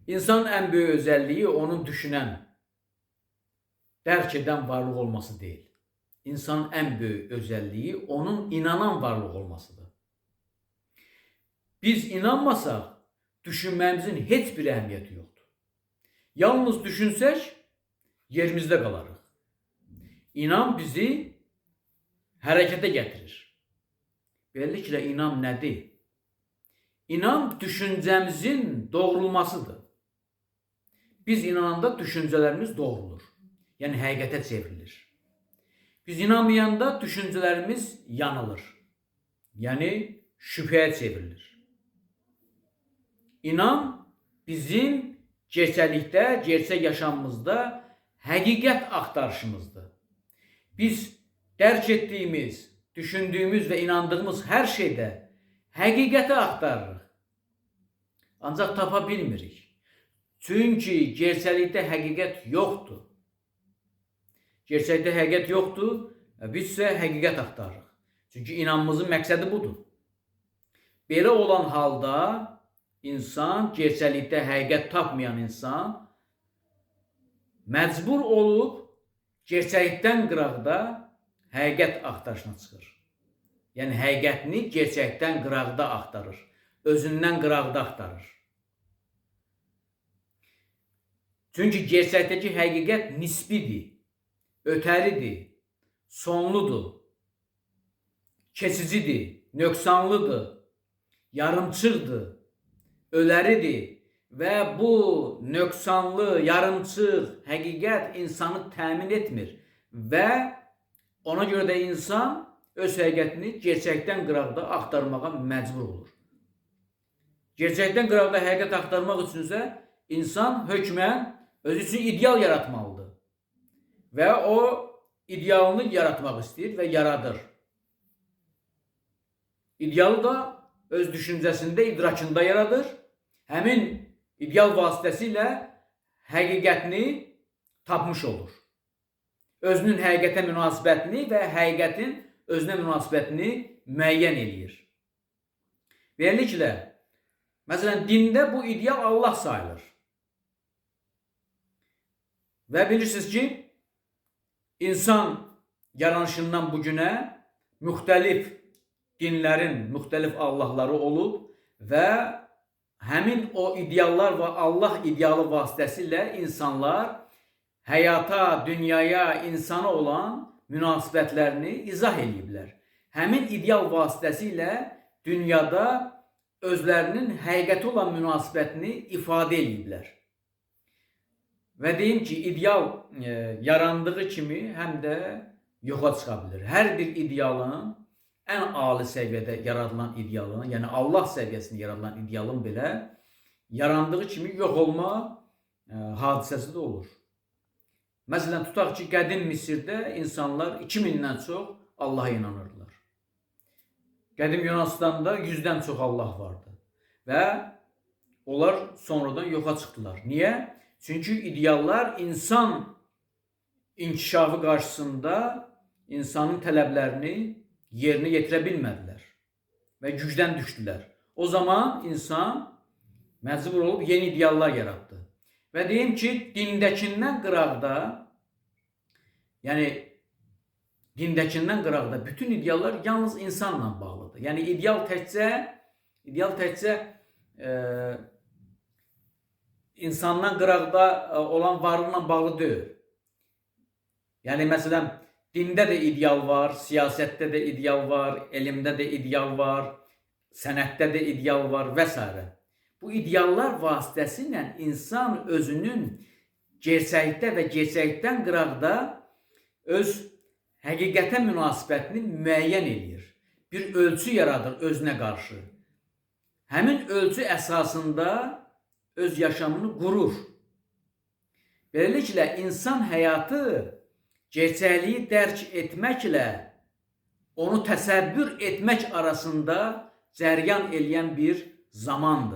İnsanın en büyük özelliği onun düşünen, dərk edən varlıq olması değil. İnsanın en büyük özelliği onun inanan varlıq olmasıdır. Biz inanmasaq, düşünməyimizin heç bir əhəmiyyəti yoxdur. Yalnız düşünsək, yerimizdə qalarıq. İnan bizi hərəkətə gətirir. Beləliklə, inan nədir? İnan düşüncəmizin doğrulmasıdır. Biz inananda düşüncələrimiz doğrulur. Yəni həqiqətə çevrilir. Biz inanmayanda düşüncələrimiz yanılır. Yəni şübhəyə çevrilir. İnan bizim gerçəklikdə, gerçək yaşamımızda həqiqət axtarışımızdır. Biz dərk etdiyimiz, düşündüyümüz və inandığımız hər şeydə həqiqəti axtarırıq. Ancaq tapa bilmirik. Çünki gerçəklikdə həqiqət yoxdur. Gerçəkdə həqiqət yoxdur, biz isə həqiqət axtarırıq. Çünki inanmamızın məqsədi budur. Belə olan halda insan, gerçəklikdə həqiqət tapmayan insan məcbur olub gerçəkdən qıraqda həqiqət axtarışına çıxır. Yəni həqiqətini gerçəkdən qıraqda axtarır. Özündən qıraqda axtarır. Çünki gerçəkdəki həqiqət nisbidir, ötəridir, sonludur, keçicidir, nöqsanlıdır, yarımçıqdır, öləridir və bu nöqsanlı, yarımçıq həqiqət insanı təmin etmir və ona görə də insan öz həqiqətini gerçəkdən qıraqda axtarmağa məcbur olur. Gerçəkdən qıraqda həqiqət axtarmaq üçünsə insan hökmən özü üçün ideal yaratmalıdır və o idealını yaratmaq istəyir və yaradır. İdealı da öz düşüncəsində, idrakında yaradır. Həmin ideal vasitəsilə həqiqətini tapmış olur. Özünün həqiqətə münasibətini və həqiqətin özünə münasibətini müəyyən eləyir. Beləliklə, məsələn, dində bu ideal Allah sayılır. Və bilirsiniz ki, insan yaranışından bugünə müxtəlif dinlərin müxtəlif Allahları olub və həmin o ideallar və Allah idealı vasitəsilə insanlar həyata, dünyaya, insana olan münasibətlərini izah ediblər. Həmin ideal vasitəsilə dünyada özlərinin həqiqəti olan münasibətini ifadə ediblər. Və deyim ki, ideal yarandığı kimi həm də yoxa çıxa bilir. Hər bir idealın, ən ali səviyyədə yaradılan idealın, yəni Allah səviyyəsində yaradılan idealın belə yarandığı kimi yox olma hadisəsi də olur. Məsələn, tutaq ki, qədim Misirdə insanlar 2000-dən çox Allaha inanırdılar. Qədim Yunanıstanda 100-dən çox Allah vardı və onlar sonradan yoxa çıxdılar. Niyə? Çünki ideallar insan inkişafı qarşısında insanın tələblərini yerinə yetirə bilmədilər və gücdən düşdülər. O zaman insan məcbur olub yeni ideallar yaratdı. Və deyim ki, dindəkindən qıraqda, yəni dindəkindən qıraqda bütün ideallar yalnız insanla bağlıdır. Yəni ideal təkcə insandan qıraqda olan varlıqla bağlı deyil. Yəni məsələn, dində də ideal var, siyasətdə də ideal var, elmdə də ideal var, sənətdə də ideal var və s. Bu ideallar vasitəsilə insan özünün gerçəkdə və gerçəkdən qıraqda öz həqiqətə münasibətini müəyyən edir. Bir ölçü yaradır özünə qarşı. Həmin ölçü əsasında öz yaşamını qurur. Beləliklə, insan həyatı gerçəkliyi dərk etməklə onu təsəvvür etmək arasında cəryan eləyən bir zamandır.